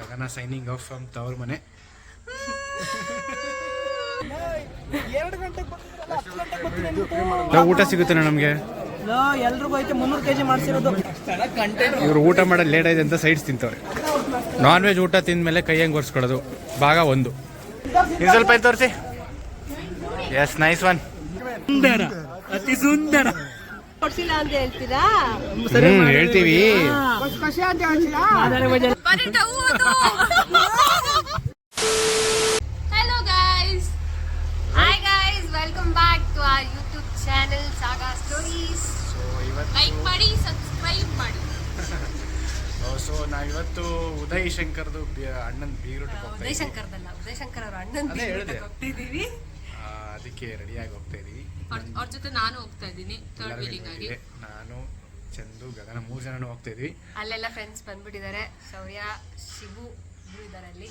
Gagana signing off from ತವ್ರ ಮನೆ. ಊಟ ಸಿಗುತ್ತೇನೆ ನಮಗೆ. ಎಲ್ರಿಗೂ ಐತೆ 300 kg ಮಾಡಿಸಿರೋದು. ಇವರು ಊಟ ಮಾಡೋದು ಲೇಟ್ ಆಯ್ತು ಅಂತ ಸೈಡ್ಸ್ ತಿಂತವ್ರೆ. ನಾನ್ ವೆಜ್ ಊಟ ತಿಂದ್ಮೇಲೆ ಕೈ ಹೆಂಗೆ ಒರೆಸ್ಕೊಳ್ಳೋದು ಭಾಗ 1. ಇನ್ನು ಸ್ವಲ್ಪ ಐತೆ ತೋರಿಸಿ. S, nice one. ಸುಂದರ, ಅತಿ ಸುಂದರ. ಅಂತ ಹೇಳ್ತೀರಾ? ಹೇಳ್ತೀವಿ. Hello guys. Hi guys, welcome back to our YouTube channel Saga Stories. Like ಮಾಡಿ, subscribe ಮಾಡಿ. ಸೊ ನಾವಿವತ್ತು ಉದಯ್ ಶಂಕರ್ದು ಅಣ್ಣನ ಬೀಗ್ರೂಟ್ ಉದಯ್ ಶಂಕರ್ದಲ್ಲ, ಉದಯ್ ಶಂಕರ್ ಅವ್ರ ಅಣ್ಣನ ಬೀಗ್ರೂಟ್ ಹೋಗ್ತಿದೀವಿ. ಅದಕ್ಕೆ ರೆಡಿಯಾಗಿ ಹೋಗ್ತಾ ಇದೀವಿ. ಅವ್ರ ಜೊತೆ ನಾನು ಹೋಗ್ತಾ ಇದ್ದೀನಿ ಥರ್ಡ್ ವೀಲಿಂಗ್ ಆಗಿ. ನಾನು, ಚಂದು, ಗಗನ 3 ಜನನು ಹೋಗ್ತಾ ಇದೀವಿ. ಅಲ್ಲೆಲ್ಲ ಫ್ರೆಂಡ್ಸ್ ಬಂದ್ಬಿಟ್ಟಿದ್ದಾರೆ. ಶೌರ್ಯ, ಶಿವು ಇದ್ದಾರೆ ಅಲ್ಲಿ.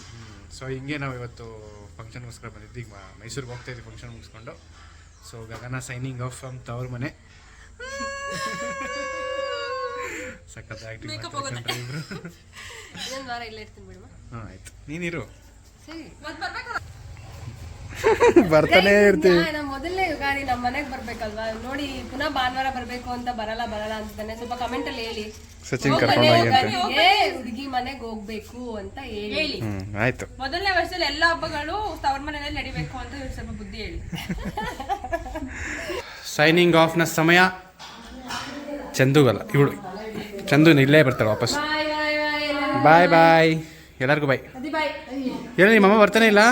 ಸೊ ಹಿಂಗೆ ನಾವು ಇವತ್ತು ಫಂಕ್ಷನ್ ಮುಗಿಸ್ಕೊಂಡು ಬಂದಿದ್ವಿ. ಈಗ ಮೈಸೂರಿಗೆ ಹೋಗ್ತಾ ಇದ್ವಿ ಫಂಕ್ಷನ್ ಮುಗಿಸ್ಕೊಂಡು. So Gagana signing off from ತವ್ರ ಮನೆ. ಸಖತ್ ಆಕ್ಟಿಂಗ್ ಮಾಡ್ತಾರೆ ಇಬ್ರು. ಇನ್ನೊಂದು ವಾರ ಇಲ್ಲೇ ಇರ್ತೀನಿ ಬಿಡಮ್ಮ. ಹಾಂ ಆಯ್ತು, ನೀನಿರು. ಸರಿ, ಮತ್ತೆ ಬರ್ಬೇಕಲ್ಲ. ಬರ್ತಾನೆ ಇರ್ತೀವಿ. ನಮ್ಮ ಮೊದಲನೇ ಯುಗಾದಿ ನಮ್ಮ ಮನೆಗೆ ಬರ್ಬೇಕಲ್ವಾ ನೋಡಿ. ಪುನಃ ಭಾನುವಾರ ಬರ್ಬೇಕು ಅಂತ ಬರಲ್ಲ ಅಂತಾನೆ ಸ್ವಲ್ಪ ಕಮೆಂಟ್ ಅಲ್ಲಿ ಹೇಳಿ. ಸಚಿನ್ ಕರ್ಕೊಂಡು ಹೋಗಿ ಅಂತ. ಹುಡುಗಿ ಮನೆಗೆ ಹೋಗ್ಬೇಕು ಅಂತ ಹೇಳಿ. ಆಯ್ತು. ಮೊದಲನೇ ವರ್ಷದಲ್ಲಿ ಎಲ್ಲ ಹಬ್ಬಗಳು ತವರ ಮನೆಯಲ್ಲಿ ನಡಿಬೇಕು ಅಂತ ಸ್ವಲ್ಪ ಬುದ್ಧಿ ಹೇಳಿ. ಸೈನಿಂಗ್ ಆಫ್ನ ಸಮಯ. ಚಂದುಗಲ್ಲ ಇವಳು, ಚಂದು ಇಲ್ಲೇ ಬರ್ತಾಳೆ ವಾಪಸ್. ಬಾಯ್ ಬಾಯ್ ಎಲ್ಲರಿಗೂ ಬಾಯ್. ಹೇಳಿ, ನಿಮ್ಮ ಅಮ್ಮ ಬರ್ತಾನೆ ಇಲ್ಲ,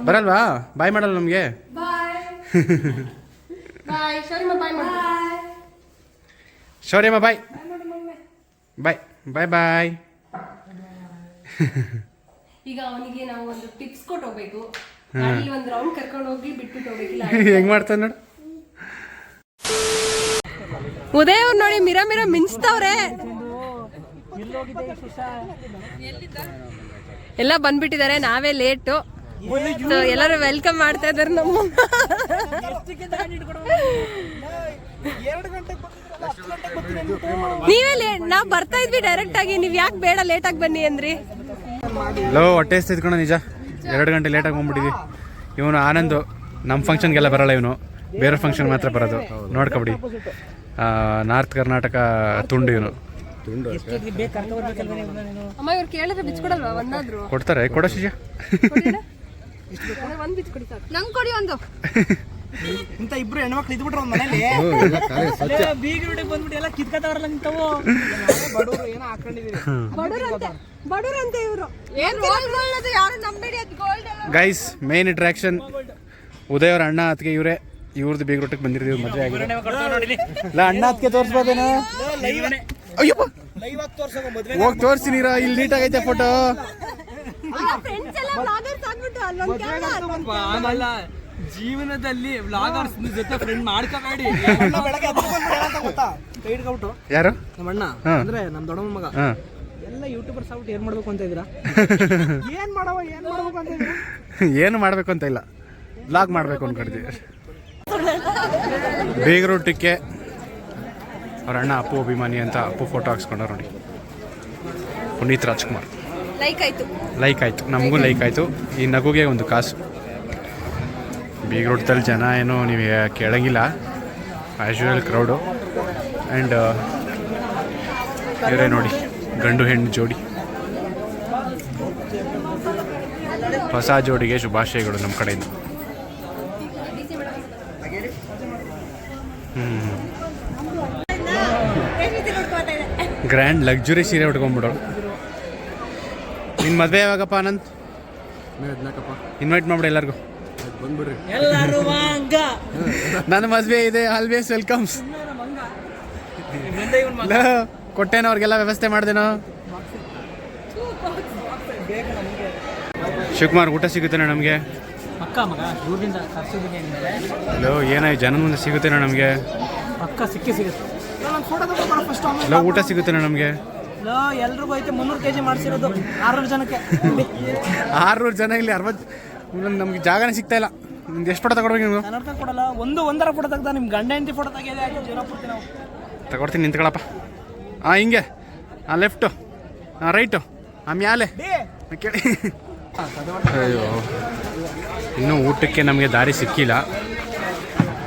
ಬರಲ್ವಾ? ಬಾಯ್ ಮಾಡಲ್ಲ ನಮಗೆ. ಶೌರ್ಯಮ್ಮ ಬಾಯ್ ಬಾಯ್ ಬಾಯ್ ಬಾಯ್. ಈಗ ಅವನಿಗೆ ನಾವು ಒಂದು ಟಿಪ್ಸ್ ಕೊಟ್ಟು ಹೋಗ್ಬೇಕು. ಒಂದು ರೌಂಡ್ ಕರ್ಕೊಂಡು ಹೋಗಿ ಬಿಟ್ಬಿಟ್ಟು ಹೋಗ್ಬೇಕಿಲ್ಲ. ಹೆಂಗ್ ಮಾಡ್ತಾನೆ ನೋಡು. ಉದಯ್ ಅವ್ರು ನೋಡಿ ಮಿರ ಮಿಂಚ್ತವ್ರೆ. ಎಲ್ಲ ಬಂದ್ಬಿಟ್ಟಿದ್ದಾರೆ, ನಾವೇ ಲೇಟು. ಎಲ್ಲರೂ ವೆಲ್ಕಮ್ ಮಾಡ್ತಾ ಇದಾರೆ ನಮ್ಮ. ನೀವೇ ಲೇಟ್, ನಾವ್ ಬರ್ತಾ ಇದ್ವಿ ಡೈರೆಕ್ಟ್ ಆಗಿ. ನೀವ್ ಯಾಕೆ ಬೇಡ ಲೇಟ್ ಆಗಿ ಬನ್ನಿ ಅಂದ್ರಿ? ಹೊಟ್ಟೆ ಎಸ್ತಿದ್ಕೊಂಡು ನಿಜ 2 ಗಂಟೆ ಲೇಟಾಗಿ ಬಂದ್ಬಿಟ್ಟಿದ್ವಿ. ಇವನು ಆನಂದ್ ನಮ್ಮ ಫಂಕ್ಷನ್ಗೆಲ್ಲ ಬರಲ್ಲ, ಇವನು ಬೇರೆ ಫಂಕ್ಷನ್ ಮಾತ್ರ ಬರೋದು. ನೋಡ್ಕೊಬಿಡಿ, ನಾರ್ತ್ ಕರ್ನಾಟಕ ತುಂಡು ಇವನು. ಅಮ್ಮ ಇವ್ರು ಕೇಳಿದ್ರೆ ಬಿಚ್ಕೊಡಲ್ವಾ? ಒಂದಾದ್ರು ಕೊಡ್ತಾರೆ, ಕೊಡೋ ಶಿಜ. ಒಂದ್ ಬಿಚ್ ಕೊಡಿ ಸಾಕು. ನಂಗೆ ಕೊಡಿ ಒಂದು. ಇಂತ ಇಬ್ರು ಹೆಣ್ಮಕ್ಳು ಇದ್ಬಿಟ್ರೆ ಒಂದ್ ಮನೇಲಿ ಬೀಗ್ರೂಟಿಗೆ ಬಂದ್ಬಿಟ್ಟು ಎಲ್ಲ ಕಿತ್ಕತಾವ್ರಲ್ಲ ನಿಂತವು. ಬಡವರು ಏನೋ ಹಾಕೊಂಡಿದೀವಿ. ಬಡವ್ರಂತೆ ಇವರು. ಏನ್ ಗೋಲ್ಡ್ ಯಾರು ನಂಬೇಡಿ, ಅದು gold. Guys, main attraction Uday ಅವ್ರ ಅಣ್ಣ ಅತ್ತಿಗೆ ಇವರೇ. ಇವ್ರದ್ದು ಬೀಗ್ರೂಟಿಗೆ ಬಂದಿರ್ತೀವಿ, ಮದುವೆ ಆಗಿದೆ. ಅಣ್ಣ ಅತ್ತಿಗೆ ತೋರಿಸ್ಬೋದೇನೋ? ಅಯ್ಯಪ್ಪ, ಹೋಗಿ ತೋರಿಸ್ತೀನಿರ, ಇಲ್ಲಿ ನೀಟಾಗೈತೆ ಫೋಟೋ. ಆಮೇಲೆ ಜೀವನದಲ್ಲಿ ವ್ಲಾಗರ್ಸ್ ಜೊತೆ ಫ್ರೆಂಡ್ ಮಾಡ್ಕೋಬೇಡಿ. ಯಾರು? ನಮ್ಮ ಅಣ್ಣ ಅಂದ್ರೆ ನಮ್ ದೊಡ್ಡಮ್ಮ ಮಗ. ಎಲ್ಲ ಯೂಟ್ಯೂಬರ್ಸ್ ಆಗ್ಬಿಟ್ಟು ಏನ್ ಮಾಡ್ಬೇಕು ಅಂತ ಇದ್ದೀರಾ? ಏನ್ ಮಾಡ್ಬೇಕು ಅಂತ ಇದ್ದೀರಾ? ಏನು ಮಾಡ್ಬೇಕು ಅಂತ ಇಲ್ಲ, ವ್ಲಾಗ್ ಮಾಡ್ಬೇಕು ಅನ್ಕೊಂಡಿದ್ದೀವಿ. ಬೀಗ್ರೂಟಕ್ಕೆ ಅವ್ರ ಅಣ್ಣ ಅಪ್ಪು ಅಭಿಮಾನಿ ಅಂತ ಅಪ್ಪು ಫೋಟೋ ಹಾಕ್ಸ್ಕೊಂಡ್ರು ನೋಡಿ. ಪುನೀತ್ ರಾಜ್ಕುಮಾರ್ ಲೈಕ್ ಆಯ್ತು, ನಮಗೂ ಲೈಕ್ ಆಯ್ತು. ಈ ನಗುಗೆ ಒಂದು ಕಾಸು. ಬೀಗ್ರೂಟದಲ್ಲಿ ಜನ ಏನು ನೀವು ಕೇಳಂಗಿಲ್ಲ, ಆ್ಯಸ್ ಯೂಶುವಲ್ ಕ್ರೌಡು. ಆ್ಯಂಡ್ ಇವರೇ ನೋಡಿ ಗಂಡು ಹೆಣ್ಣು ಜೋಡಿ. ಹೊಸ ಜೋಡಿಗೆ ಶುಭಾಶಯಗಳು ನಮ್ಮ ಕಡೆಯಿಂದ. ಗ್ರ್ಯಾಂಡ್ ಲಕ್ಸುರಿ ಸೀರೆ ಉಟ್ಕೊಂಡ್ಬಿಡೋರು. ನಿನ್ನ ಮದುವೆ ಯಾವಾಗಪ್ಪ ಆನಂದ್? ಇನ್ವೈಟ್ ಮಾಡ್ಬಿಡಿ ಎಲ್ಲರಿಗೂ. ಬಂದ್ಬಿಡ್ರಿ, ನನ್ನ ಮದುವೆ ಇದೆ, ಆಲ್ವೇಸ್ ವೆಲ್ಕಮ್ಸ್. ಕೊಟ್ಟೇನೋ ಅವ್ರಿಗೆಲ್ಲ ವ್ಯವಸ್ಥೆ ಮಾಡ್ದೇನೋ. ಶಿವಕುಮಾರ್, ಊಟ ಸಿಗುತ್ತೇನೋ ನಮಗೆ? ಹಲೋ, ಏನಾಯ್ತು ಜನ ಮುಂದೆ ಸಿಗುತ್ತೇನೋ ನಮಗೆ? ಹಲೋ, ಊಟ ಸಿಗುತ್ತೇನೋ ನಮಗೆ? ಎಲ್ರಿಗೂ ಐತೆ 300 kg ಮಾಡಿಸಿರೋದು 600 ಜನಕ್ಕೆ. 600 ಜನ ಇಲ್ಲಿ 60. ನಮ್ಗೆ ಜಾಗನೇ ಸಿಗ್ತಾ ಇಲ್ಲ. ನಿಮ್ದು ಎಷ್ಟು ಫೋಟೋ ತಗೊಡ್ಬೇಕು ನೀವು? ನಾನು ಕೊಡಲ್ಲ, ಒಂದರ ಫೋಟೋ ತೆಗ್ದ. ನಿಮ್ಮ ಗಂಡ ಹೆಂಡತಿ ಫೋಟೋ ತೆಗೆಯೋದೇ ಆಯ್ತು, ಜೀವನ ಪೂರ್ತಿ ನಾವು ತಗೊಡ್ತೀನಿ. ನಿಂತ್ಕೊಳಪ್ಪ. ಹಾಂ, ಹಿಂಗೆ. ಹಾಂ, ಲೆಫ್ಟು. ಹಾಂ, ರೈಟು. ಆಮ್ಯಾಲೆ ಕೇಳಿ. ಅಯ್ಯೋ ಇನ್ನೂ ಊಟಕ್ಕೆ ನಮಗೆ ದಾರಿ ಸಿಕ್ಕಿಲ್ಲ.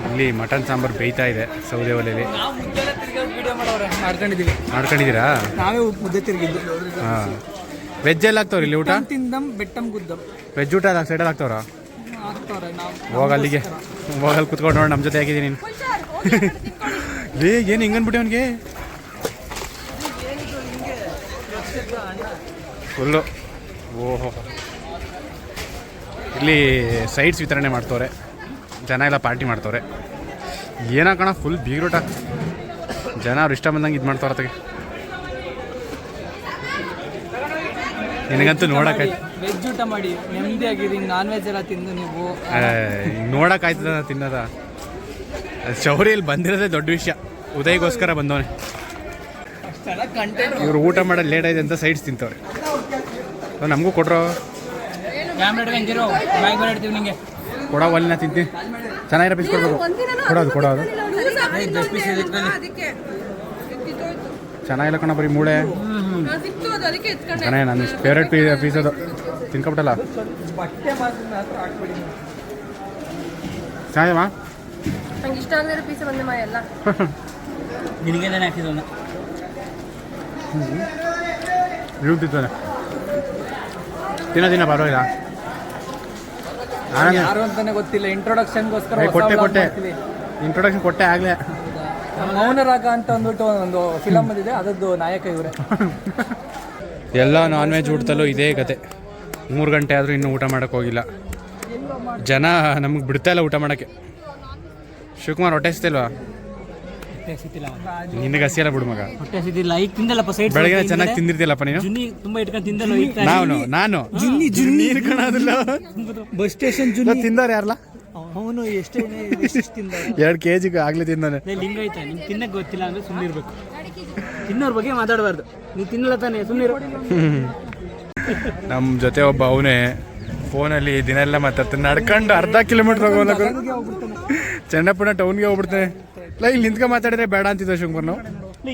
ಇಲ್ಲಿ ಮಟನ್ ಸಾಂಬಾರು ಬೇಯ್ತಾ ಇದೆ ಸೌದೆ ಒಲೆಯಲ್ಲಿ. ಮಾಡ್ಕೊಂಡಿದ್ದೀರಾ? ನಾವೇ ಮುದ್ದೆ ತಿರುಗಿದ್ದು. ಹಾಂ, ವೆಜ್ ಎಲ್ಲ ಹಾಕ್ತವ್ರಿ ಇಲ್ಲಿ ಊಟ? ತಿಂದಮ್ ಬೆಟ್ಟಂ ಗುದ್ದಂ. ವೆಜ್ ಊಟ ಸೈಡಲ್ಲಿ ಹಾಕ್ತವ್ರ? ಹೋಗಲ್ಲಿಗೆ ಹೋಗಲ್ಲಿ ಕುತ್ಕೊಂಡು ನೋಡಿ, ನಮ್ಮ ಜೊತೆ ಹಾಕಿದ್ದೀನಿ ನೀನು. ಏನು ಹಿಂಗನ್ಬಿಟ್ಟೆ ಅವನಿಗೆ ಫುಲ್ಲು. ಓಹೋ, ಇಲ್ಲಿ ಸೈಡ್ಸ್ ವಿತರಣೆ ಮಾಡ್ತವ್ರೆ, ಜನ ಎಲ್ಲ ಪಾರ್ಟಿ ಮಾಡ್ತವ್ರೆ. ಏನಕ್ಕಣ ಫುಲ್ ಬೀಗ್ರೂಟ, ಜನ ಅವ್ರು ಇಷ್ಟ ಬಂದಂಗೆ ಇದು ಮಾಡ್ತವ್ರ. ತಗೆ ನಿನಗಂತೂ ನೋಡೋಕ್ಕಾಯ್ತು. ವೆಜ್ ಊಟ ಮಾಡಿ ನೆಮ್ಮದಿ ಆಗಿರಿ. ನಾನ್ ವೆಜ್ ಎಲ್ಲ ತಿಂದು ನೀವು ನೋಡೋಕ್ಕಾಯ್ತದ ತಿನ್ನೋದ? ಶೌರ್ಯಲ್ಲಿ ಬಂದಿರೋದೇ ದೊಡ್ಡ ವಿಷಯ. ಉದಯ್ಗೋಸ್ಕರ ಬಂದವನೆ. ಇವ್ರು ಊಟ ಮಾಡೋದು ಲೇಟ್ ಆಯ್ತು ಅಂತ ಸೈಡ್ಸ್ ತಿಂತವ್ರೆ. ನಮಗೂ ಕೊಡ್ರೋ, ಕೊಡೋ ಒಲ್ಲಿನ ತಿಂತೀನಿ. ಚೆನ್ನಾಗಿರೋ ಪೀಸ್ ಕೊಡ್ಬೇಕು. ಕೊಡೋದು ಚೆನ್ನಾಗಿಲ್ಲ ಕಣ, ಬರೀ ಮೂಳೆ. ಚೆನ್ನಾಗಿ ನನ್ನ ಫೇವ್ರೇಟ್ ಪೀಸ್ ಅದು, ತಿನ್ಕೊಬಿಟ್ಟಲ್ಲ. ಚೆನ್ನಾಗಿಮ್ಮ, ನಂಗೆ ಇಷ್ಟ ಆಗದಿರೋ ಪೀಸ್ ಬಂದೆ ಮಾ ಎಲ್ಲ. ನಿನಗೆ ಹಾಕಿದ ತಿಂತಾನೆ. ತಿನ್ನ ಪರವಾಗಿಲ್ಲ. ಯಾರು ಅಂತಾನೆ ಗೊತ್ತಿಲ್ಲ. ಇಂಟ್ರೊಡಕ್ಷನ್ಗೋಸ್ಕರ ಇಂಟ್ರೊಡಕ್ಷನ್ ಕೊಟ್ಟೆ ಆಗ್ಲೇ. ಮೌನರಾಗ ಅಂತ ಅಂದ್ಬಿಟ್ಟು ಒಂದು ಫಿಲಮ್ ಬಂದಿದೆ, ಅದದ್ದು ನಾಯಕ ಇವರೇ. ಎಲ್ಲ ನಾನ್ ವೆಜ್ ಊಟದಲ್ಲೂ ಇದೇ ಕತೆ. 3 ಗಂಟೆ ಆದರೂ ಇನ್ನೂ ಊಟ ಮಾಡೋಕ್ಕೆ ಹೋಗಿಲ್ಲ. ಜನ ನಮಗೆ ಬಿಡ್ತಾ ಇಲ್ಲ ಊಟ ಮಾಡೋಕ್ಕೆ. ಶಿವಕುಮಾರ್ ಹೊಟ್ಟೆ ಹಸಿತಿಲ್ವಾ? ನಿನಗೆ ಹಸಿಯಲ್ಲ ಬಿಡು ಮಗ. ಹೊಟ್ಟೆ ಹಸಿದಿಲ್ಲ, ಈಗ ತಿಂದಲ್ಲಪ್ಪ. ಸೈಡ್ ಬೆಳಗ್ಗೆ ಚೆನ್ನಾಗಿ ತಿಂದಿರ್ತಿಲ್ಲಪ್ಪ ನೀನು. ಜುನ್ನಿ ತುಂಬಾ ಇಟ್ಕೊಂಡು ತಿಂದಲ್ಲ. ನಾನು ಜುನ್ನಿ ಇಟ್ಕೊಳ್ಳೋದಿಲ್ಲ. ಬಸ್ ಸ್ಟೇಷನ್ ಜುನ್ನಿ ತಿಂದವ್ರು ಯಾರಲ್ಲ? ಅವನು ಎಷ್ಟು ತಿಂದ? 2 kg ಆಗಲೇ ತಿಂದಾನೆ. ಲಿಂಗಾಯ್ತ ನಿಂಗೆ ತಿನ್ನಕ್ಕೆ ಗೊತ್ತಿಲ್ಲ ಅಂದ್ರೆ ಸುಮ್ಮನಿರ್ಬೇಕು. ತಿನ್ನೋರ್ ಬಗ್ಗೆ ಮಾತಾಡಬಾರ್ದು. ನೀನು ತಿನ್ನಲ್ಲ ತಾನೆ, ಸುಮ್ಮನಿರು. ನಮ್ಮ ಜೊತೆ ಒಬ್ಬ ಅವನೇ ಫೋನಲ್ಲಿ ದಿನ ಎಲ್ಲ ಮಾತಾಡ್ತಾನೆ. ನಡ್ಕೊಂಡು ಅರ್ಧ ಕಿಲೋಮೀಟ್ರ್ ಹೋಗೋಲ್ಲ. ಚನ್ನಪ್ಪನ ಟೌನ್ಗೆ ಹೋಗ್ಬಿಡ್ತಾನೆ. ಇಲ್ಲಿ ನಿಂತ್ಕೊಂಡು ಮಾತಾಡಿದ್ರೆ ಬೇಡ ಅಂತಿದ್ದ ಶಿವಕುಮಾರ್. ನಾವು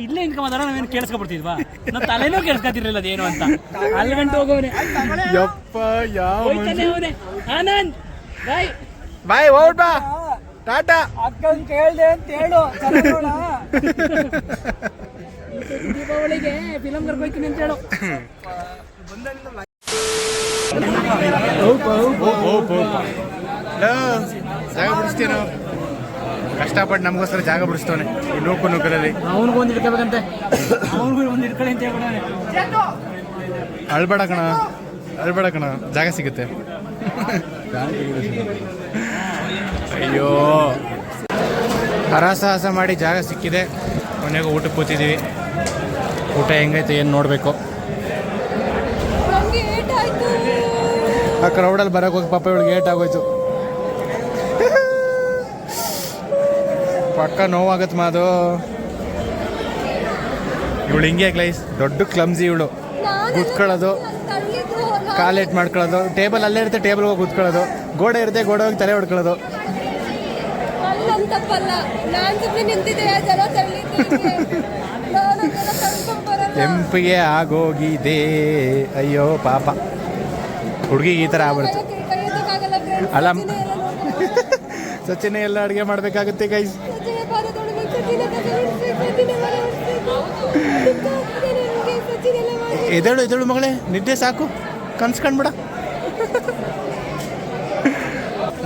ಇಲ್ಲೇ ನಿಂತ್ಕೊಂಡು ಮಾತಾಡೋ ನಾವೇನು ಕೇಳಿಸ್ಕೊಬಿಡ್ತಿದ್ವಾ? ನಾವು ತಲೆನೂ ಕೇಳಿಸ್ಕೊತಿರ್ಲಿಲ್ಲ ಅದೇನು ಅಂತ. ಅಲ್ಲಿ ಗಂಟೆ ಹೋಗೋನೆ. ಯಪ್ಪ ಯಾವ ಆನಂದ್ ಬಾಯ್ ಔಟ್ ಬಾ ಟಾಟಾ. ಅಕ್ಕಂಗೆ ಕೇಳ್ದೆ ಅಂತ ಹೇಳು. ದೀಪಾವಳಿಗೆ ಫಿಲಮ್ ಕರ್ಕೋಯ್ತೀನಿ ಅಂತ ಹೇಳು. ಜಾಗ ಬಿಡಿಸ್ತೀನೋ? ಕಷ್ಟಪಟ್ಟು ನಮಗೋಸ್ಕರ ಜಾಗ ಬಿಡಿಸ್ತವನೆ ಈ ನೂಕಲ್ಲಿ. ಅವನಿಗೂ ಒಂದು ಇಟ್ಕೋಬೇಕಂತೆ. ಅವನಿಗೂ ಒಂದು ಇಟ್ಕೊಳ್ಳಿ ಅಂತ ಹೇಳ್ಬಿಡೋನೆ. ಅಳ್ಬೇಡ ಕಣ, ಜಾಗ ಸಿಗುತ್ತೆ. ಅಯ್ಯೋ, ಹರಸಾಹಸ ಮಾಡಿ ಜಾಗ ಸಿಕ್ಕಿದೆ. ಕೊನೆಗೂ ಊಟಕ್ಕೆ ಕೂತಿದ್ದೀವಿ. ಊಟ ಹೆಂಗೈತೆ ಏನು ನೋಡಬೇಕು. ಆ ಕ್ರೌಡಲ್ಲಿ ಬರೋಕೆ ಹೋಗಿ ಪಾಪ ಇವಳಿಗೆ ಏಟ್ ಆಗೋಯ್ತು. ಪಕ್ಕ ನೋವಾಗತ್ತೆ ಮಾದು. ಇವಳು ಹಿಂಗೆ ಕ್ಲೈಸ್ ದೊಡ್ಡ ಕ್ಲಮ್ಸಿ. ಇವಳು ಕೂತ್ಕೊಳ್ಳೋದು, ಕಾಲೇಟ್ ಮಾಡ್ಕೊಳ್ಳೋದು. ಟೇಬಲ್ ಅಲ್ಲೇ ಇರುತ್ತೆ, ಟೇಬಲ್ ಹೋಗಿ ಕೂತ್ಕೊಳ್ಳೋದು. ಗೋಡೆ ಇರುತ್ತೆ, ಗೋಡೆ ಹೋಗಿ ತಲೆ ಹೊಡ್ಕೊಳ್ಳೋದು. ಕೆಂಪಿಗೆ ಆಗೋಗಿದೆ. ಅಯ್ಯೋ ಪಾಪ, ಹುಡುಗಿಗೆ ಈ ಥರ ಆಗ್ಬಿಡ್ತು. ಅಲ್ಲ, ಸಚಿನ ಎಲ್ಲ ಅಡುಗೆ ಮಾಡಬೇಕಾಗುತ್ತೆ ಗೈಸ್. ಎದೇಳು ಮಗಳೇ, ನಿದ್ದೆ ಸಾಕು, ಕನ್ಸ್ಕೊಂಡ್ಬಿಡ.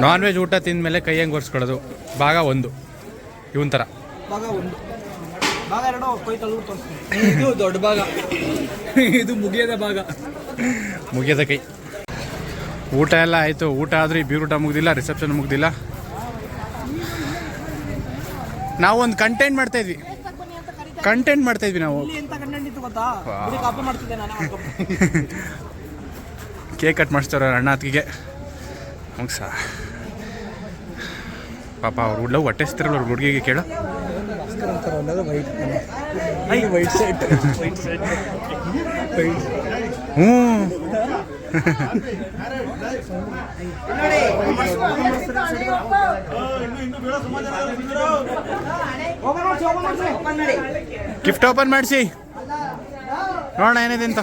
ನಾನ್ ವೆಜ್ ಊಟ ತಿಂದಮೇಲೆ ಕೈ ಹೆಂಗೆ ಒರೆಸ್ಕೊಳ್ಳೋದು? ಭಾಗ 1 ಇವನ್ ಥರ. ಭಾಗ 1, ಭಾಗ 2 ಕೈ ತಳ್ಳು ತೋರಿಸ್ತೀನಿ. ಇದು ದೊಡ್ಡ ಭಾಗ, ಇದು ಮುಗಿಯದ ಭಾಗ, ಮುಗಿಯದ ಕೈ. ಊಟ ಎಲ್ಲ ಆಯಿತು. ಊಟ ಆದರೆ ಈ ಬೀರೂಟ ಮುಗ್ದಿಲ್ಲ, ರಿಸೆಪ್ಷನ್ ಮುಗ್ದಿಲ್ಲ. ನಾವು ಒಂದು ಕಂಟೆಂಟ್ ಮಾಡ್ತಾಯಿದ್ವಿ ನಾವು. ಕೇಕ್ ಕಟ್ ಮಾಡಿಸ್ತಾರ ಅಣ್ಣ ಅತ್ತಿಗೆ ಮುಗ್ಸ. ಪಾಪ ಅವ್ರು ಉಳ್ಳ ಹೊಟ್ಟೆ ಸಿಗ್ತಾರಲ್ಲ ಅವ್ರ ಹುಡುಗಿಗೆ ಕೇಳು. ಹ್ಞೂ ಗಿಫ್ಟ್ ಓಪನ್ ಮಾಡಿಸಿ ನೋಡೋಣ ಏನಿದೆ ಅಂತ.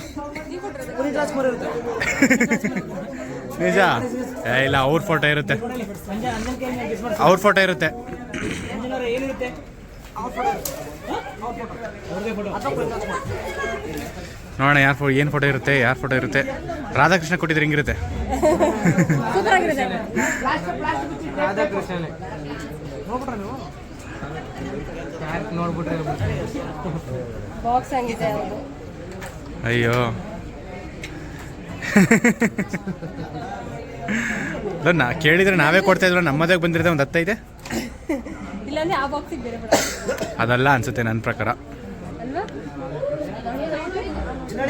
ರಾಜ್ಕುಮಾರ್ ಇರುತ್ತೆ. ನಿಜ ಇಲ್ಲ ಅವ್ರ ಫೋಟೋ ಇರುತ್ತೆ, ಗೆಸ್ ಮಾಡಿ. ಅವ್ರ ಫೋಟೋ ಇರುತ್ತೆ. ಅಂಜನವ್ರೆ ಏನಿರುತ್ತೆ? ಅವ್ರ ಫೋಟೋ. ಅವ್ರದೇ ಫೋಟೋ. ನೋಡೋಣ ಏನು ಫೋಟೋ ಇರುತ್ತೆ, ಯಾರ ಫೋಟೋ ಇರುತ್ತೆ. ರಾಧಾಕೃಷ್ಣ ಕೊಟ್ಟಿದ್ರೆ ಹಿಂಗಿರುತ್ತೆ. ಸೂಪರ್ ಆಗಿರುತ್ತೆ. ರಾಧಾಕೃಷ್ಣನೇ ನೋಡ್ಬಿಟ್ರ ನೀವು? ನೋಡ್ಬಿಟ್ರೆ ಬಾಕ್ಸ್ ಹಂಗಿದೆ ಅದು. ಅಯ್ಯೋ ನಾ ಕೇಳಿದ್ರೆ ನಾವೇ ಕೊಡ್ತಾ ಇದ್ರು, ನಮ್ಮದೇ ಬಂದಿರುತ್ತೆ ಒಂದು 10 ಇದೆ. ಇಲ್ಲಾಂದ್ರೆ ಆ ಬಾಕ್ಸಿಗೆ ಬೇರೆ ಬಿಡ ಅದಲ್ಲ ಅನ್ಸುತ್ತೆ ನನ್ನ ಪ್ರಕಾರ. ಅಲ್ವಾ?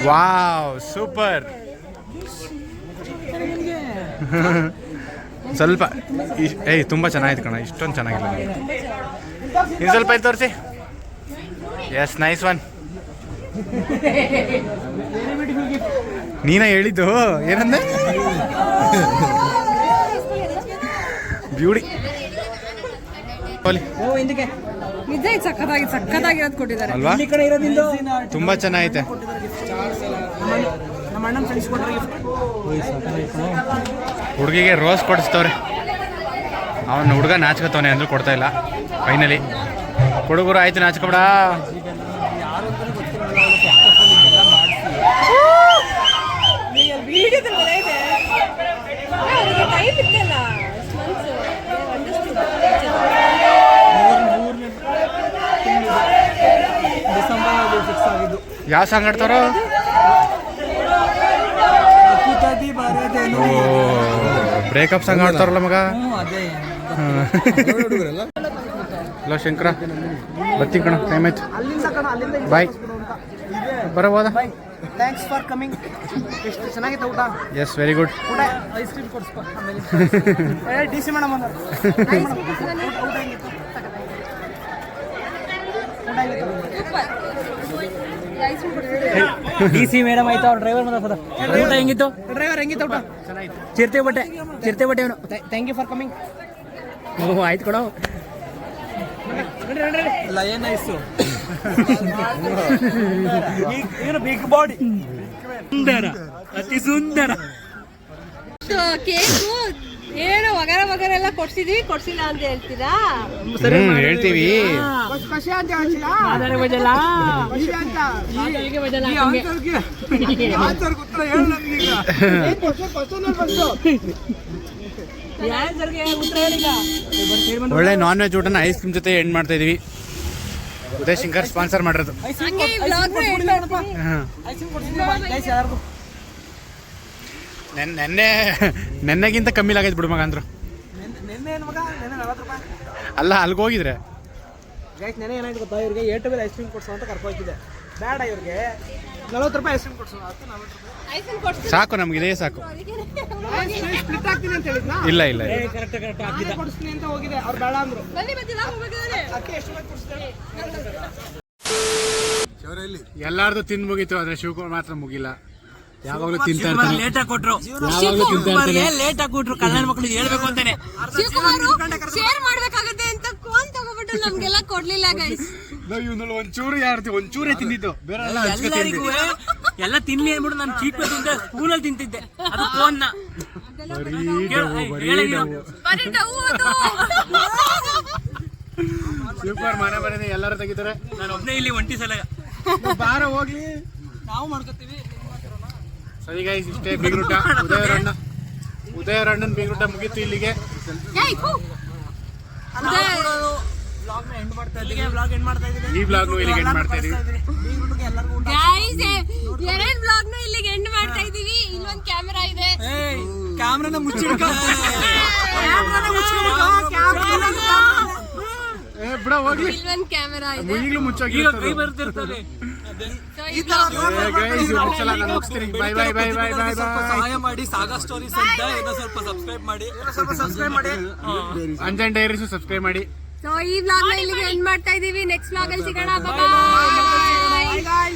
Wow super. ಸ್ವಲ್ಪ ತುಂಬ ಚೆನ್ನಾಗಿತ್ತು ಕಣ, ಇಷ್ಟೊಂದು ಚೆನ್ನಾಗಿಲ್ಲ. ಇನ್ನು ಸ್ವಲ್ಪ ಇದು ತೋರಿಸಿ. S nice one. ನೀನ ಹೇಳಿದ್ದು ಏನಂದೆ? ಬ್ಯೂಟಿ ಓ ಹಿಂದಕ್ಕೆ ನಿಜ ಇದು ಸಕ್ಕತ್ತಾಗಿರೋದು ಕೊಟ್ಟಿದ್ದಾರೆ ಅಲ್ವಾ? ಈ ಕಡೆ ಇರೋದಿಂದು ತುಂಬ ಚೆನ್ನಾಗೈತೆ. ನಮ್ಮ ಅಣ್ಣನ ಕಳಿಸ್ಕೊಟ್ರೆ ಗಿಫ್ಟ್. ಹುಡುಗಿಗೆ ರೋಸ್ ಕೊಡಿಸ್ತವ್ರೆ. ಅವನು ಹುಡುಗ ನಾಚ್ಕೋತವನೆ ಅಂದ್ರೂ ಕೊಡ್ತಾ ಇಲ್ಲ. ಫೈನಲಿ ಹುಡುಗರು ಆಯ್ತು ನಾಚ್ಕೊಬೇಡ. ಯಾವ ಸಾಂಗ್ ಆಡ್ತಾರೋ? ಬ್ರೇಕಪ್ ಸಾಂಗ್ ಆಡ್ತಾರಲ್ಲ ಮಗ. ಹಲೋ ಶಂಕರ, ಬರ್ತೀನಿ ಕಣ, ಟೈಮ್ ಆಯ್ತು. ಬಾಯ್, ಬರಬೋದ? Thanks for coming. ಎಷ್ಟು ಚೆನ್ನಾಗಿತ್ತು ಊಟ. Yes very good. ಊಟ ಐಸ್ ಕ್ರೀಮ್ ಕೊಡಿಸ್ಪ ಆಮೇಲೆ. ಡಿ ಸಿ ಮೇಡಮ್ ಅಂದರು ಊಟ ಹೆಂಗಿತ್ತು? ಡಿ ಸಿ ಮೇಡಮ್ ಆಯ್ತು. ಅವ್ರ ಡ್ರೈವರ್ ಮಾತಾಡ್ಬೋದ? ಊಟ ಹೆಂಗಿತ್ತು? ಡ್ರೈವರ್ ಹೆಂಗಿತ್ತು ಊಟ? ಚೆನ್ನಾಗಿತ್ತು. ಚಿರತೆ ಬಟ್ಟೆ ಅವನು. Thank you for coming. Oh ಆಯ್ತು ಕೊಡೋ. ಲಯನ್ ಐಸು ಬಿಗ್ ಬಾಡಿ, ಸುಂದರ, ಅತಿ ಸುಂದರ. ಕೇಕು ಏನು ವಗರ ಎಲ್ಲ ಕೊಡ್ಸಿಲ್ಲ ಅಂತ ಹೇಳ್ತೀರಾ? ಹೇಳ್ತೀವಿ. ಒಳ್ಳೆ ನಾನ್ ವೆಜ್ ಊಟನ ಐಸ್ ಕ್ರೀಮ್ ಜೊತೆ ಎಂಡ್ ಮಾಡ್ತಾ ಇದೀವಿ. ಉದಯ್ ಶಂಕರ್ ಸ್ಪಾನ್ಸರ್ ಮಾಡಿರೋದು. ನೆನ್ನೆಗಿಂತ ಕಮ್ಮಿ ಆಗೈತೆ ಬಿಡು ಮಗ ಅಂದ್ರು. ಅಲ್ಲ ಅಲ್ಲಿಗೆ ಹೋಗಿದ್ರೆ ನೆನೆ ಏನಾಯ್ತು ಗೊತ್ತಾ, ಇವ್ರಿಗೆ ಏಟು ಬೇರೆ ಐಸ್ ಕ್ರೀಮ್ ಕೊಡ್ಸೋ ಅಂತ ಕರ್ಕೋಯ್ತಿದೆ. ಬೇಡ ಇವ್ರಿಗೆ 40 ರೂಪಾಯಿ ಐಸ್ ಕ್ರೀಮ್ ಕೊಡ್ಸೋ. ಸಾಕು, ನಮ್ಗೆ ಇದೇ ಸಾಕು. ಸ್ಪ್ಲಿಟ್ ಆಗ್ತೀನಿ ಅಂತ ಹೇಳಿದ್ನಾ? ಇಲ್ಲ ಕರೆಕ್ಟ್ ಕೊಡಿಸ್ತೀನಿ ಅಂತ ಹೋಗಿದೆ. ಅವ್ರು ಬೇಡ ಅಂದ್ರು. ಅಕ್ಕೆ ಎಷ್ಟು ಬೇಗ ಕೊಡಿಸ್ತಾರೆ? ಎಲ್ಲಾರ್ದು ತಿಂದು ಮುಗೀತು, ಆದ್ರೆ ಶಿವಕುಮಾರ್ ಮಾತ್ರ ಮುಗಿಲ್ಲ. ಯಾವಾಗಲೂ ತಿಂತಾ ಇರ್ತಾನೆ. ಲೇಟ್ ಆಗಿ ಕೊಟ್ರು, ಕಲ್ಯಾಣ ಮಕ್ಕಳಿಗೆ ಹೇಳ್ಬೇಕು ಅಂತಾನೆ. ಶೇರ್ ಮಾಡ್ಬೇಕಾಗತ್ತೆ ಅಂತ ಕೋನ್ ತಗೋಬಿಟ್ಟು ನಮ್ಗೆಲ್ಲ ಕೊಡ್ಲಿಲ್ಲ ಗೈಸ್. ಒಂಚೂರೇ ತಿಂದಿದ್ದು, ಬೇರೆ ಎಲ್ಲ ತಿನ್ಲಿ ಅಂದ್ಬಿಟ್ಟು ನಾನು ಚೀಟ್ ತಿಂತೆ, ಸ್ಪೂನಲ್ಲಿ ತಿಂತಿದ್ದೆ. ಅದು ಫೋನ್ನ ಶಿವಕುಮಾರ್ ಮನೆ ಬರೋದೇ ಎಲ್ಲರೂ ತೆಗಿತಾರೆ. ನಾನು ಒಬ್ಬನೇ ಇಲ್ಲಿ ಒಂಟಿ ಸಲ ಬಾರ ಹೋಗ್ಲಿ, ನಾವು ಮಾಡ್ಕೊತೀವಿ. ಸರಿ ಗೈಸ್, ಇಷ್ಟೇ ಬೀಗ್ರೂಟ. ಉದಯರಣ್ಣನ್ ಬೀಗ್ರೂಟ ಮುಗೀತು ಇಲ್ಲಿಗೆ. ಈ ಬ್ಲಾಗ್ ಇಲ್ಲಿಗೆ ಎಂಡ್ ಮಾಡ್ತಾ ಇದೀವಿ. ಎರಡ್ ಬ್ಲಾಗ್ ನು ಇಲ್ಲಿಗೆ ಎಂಡ್ ಮಾಡ್ತಾ ಇದೀವಿ. ಇಲ್ಲೊಂದು ಕ್ಯಾಮೆರಾ ಇದೆ, ಕ್ಯಾಮ್ರಾನ ಮುಚ್ಚಿಡ್ಕ. ಬಿಡ ಹೋಗ್ಲಿ, ಇಲ್ಲೊಂದು ಕ್ಯಾಮೆರಾ ಇದೆ. ಈಗಲೂ ಮುಚ್ಚೋಗಿ ಕೈ ಬರ್ತಿರ್ತದೆ. ಸಹಾಯ ಮಾಡಿ ಸಾಗಾ ಸ್ಟೋರೀಸ್ ಅಂತ ಏನೋ ಸ್ವಲ್ಪ ಸಬ್ಸ್ಕ್ರೈಬ್ ಮಾಡಿ. ಅಂಜನ್ ಡೈರೀಸ್ ಸಬ್ಸ್ಕ್ರೈಬ್ ಮಾಡಿ. ಸೊ ಈ ವ್ಲಾಗ್ ನ ಇಲ್ಲಿಗೆ ಎಂಡ್ ಮಾಡ್ತಾ ಇದೀವಿ. ನೆಕ್ಸ್ಟ್ ವ್ಲಾಗ್ ಅಲ್ಲಿ ಸಿಗೋಣ. ಬಾಯ್.